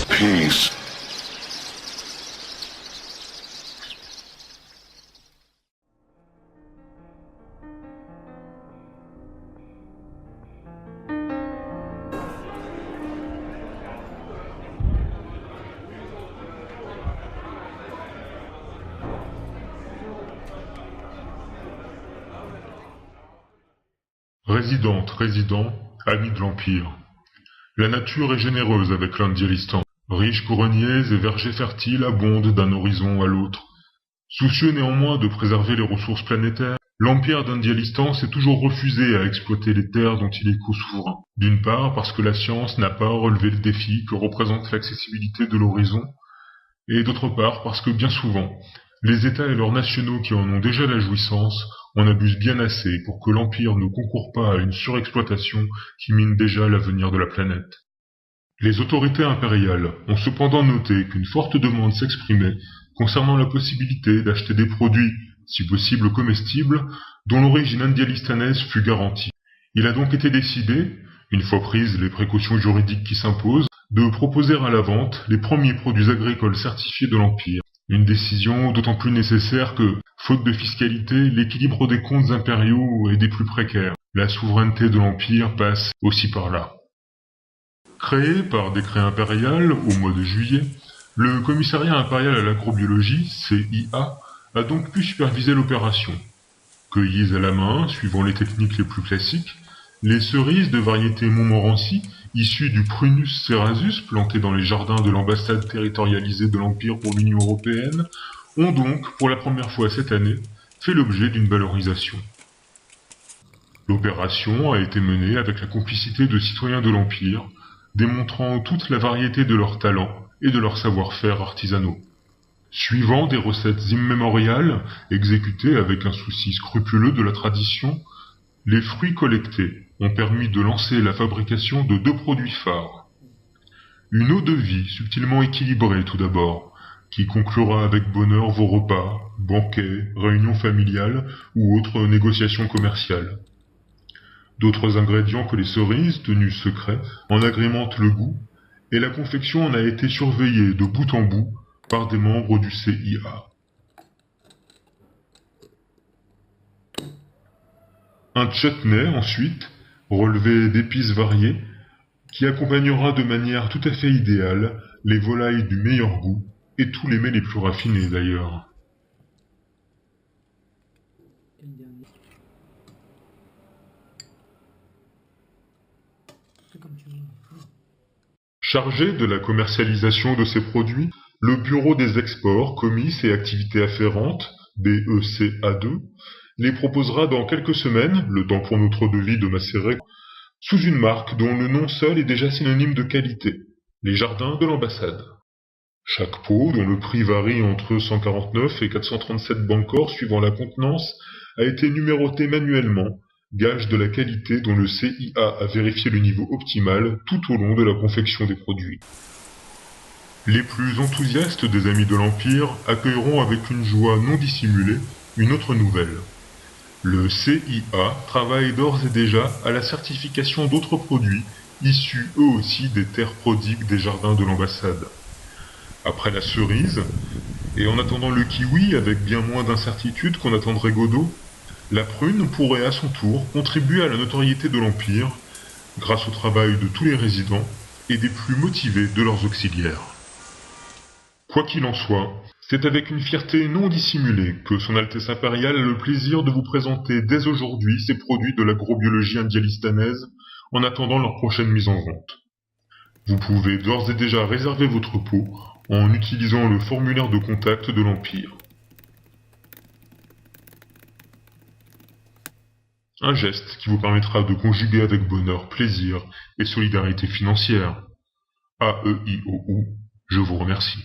Peace. Résidents, amis de l'Empire. La nature est généreuse avec l'Andialistan. Riches couronniers et vergers fertiles abondent d'un horizon à l'autre. Soucieux néanmoins de préserver les ressources planétaires, l'Empire d'Andialistan s'est toujours refusé à exploiter les terres dont il est co-souverain. D'une part parce que la science n'a pas relevé le défi que représente l'accessibilité de l'horizon, et d'autre part parce que bien souvent, les États et leurs nationaux qui en ont déjà la jouissance en abusent bien assez pour que l'Empire ne concourt pas à une surexploitation qui mine déjà l'avenir de la planète. Les autorités impériales ont cependant noté qu'une forte demande s'exprimait concernant la possibilité d'acheter des produits, si possible comestibles, dont l'origine indialistanaise fût garantie. Il a donc été décidé, une fois prises les précautions juridiques qui s'imposent, de proposer à la vente les premiers produits agricoles certifiés de l'Empire. Une décision d'autant plus nécessaire que, faute de fiscalité, l'équilibre des comptes impériaux est des plus précaires. La souveraineté de l'Empire passe aussi par là. Créé par décret impérial au mois de juillet, le commissariat impérial à l'agrobiologie, CIA, a donc pu superviser l'opération. Cueillies à la main, suivant les techniques les plus classiques, les cerises de variété Montmorency, issues du Prunus cerasus planté dans les jardins de l'ambassade territorialisée de l'Empire pour l'Union européenne, ont donc, pour la première fois cette année, fait l'objet d'une valorisation. L'opération a été menée avec la complicité de citoyens de l'Empire, démontrant toute la variété de leurs talents et de leurs savoir-faire artisanaux. Suivant des recettes immémoriales, exécutées avec un souci scrupuleux de la tradition, les fruits collectés ont permis de lancer la fabrication de 2 produits phares. Une eau de vie subtilement équilibrée tout d'abord, qui conclura avec bonheur vos repas, banquets, réunions familiales ou autres négociations commerciales. D'autres ingrédients que les cerises, tenus secrets, en agrémentent le goût, et la confection en a été surveillée de bout en bout par des membres du CIA. Un chutney ensuite, relevé d'épices variées, qui accompagnera de manière tout à fait idéale les volailles du meilleur goût, et tous les mets les plus raffinés d'ailleurs. Chargé de la commercialisation de ces produits, le Bureau des exports, comices et activités afférentes, BECA2, les proposera dans quelques semaines, le temps pour notre devis de macérer, sous une marque dont le nom seul est déjà synonyme de qualité, les jardins de l'ambassade. Chaque pot, dont le prix varie entre 149 et 437 bancors suivant la contenance, a été numéroté manuellement, gage de la qualité dont le CIA a vérifié le niveau optimal tout au long de la confection des produits. Les plus enthousiastes des amis de l'Empire accueilleront avec une joie non dissimulée une autre nouvelle. Le CIA travaille d'ores et déjà à la certification d'autres produits, issus eux aussi des terres prodigues des jardins de l'ambassade. Après la cerise, et en attendant le kiwi avec bien moins d'incertitude qu'on attendrait Godot, la prune pourrait à son tour contribuer à la notoriété de l'Empire, grâce au travail de tous les résidents et des plus motivés de leurs auxiliaires. Quoi qu'il en soit, c'est avec une fierté non dissimulée que Son Altesse impériale a le plaisir de vous présenter dès aujourd'hui ces produits de l'agrobiologie indialistanaise en attendant leur prochaine mise en vente. Vous pouvez d'ores et déjà réserver votre pot en utilisant le formulaire de contact de l'Empire. Un geste qui vous permettra de conjuguer avec bonheur, plaisir et solidarité financière. AEIOU, je vous remercie.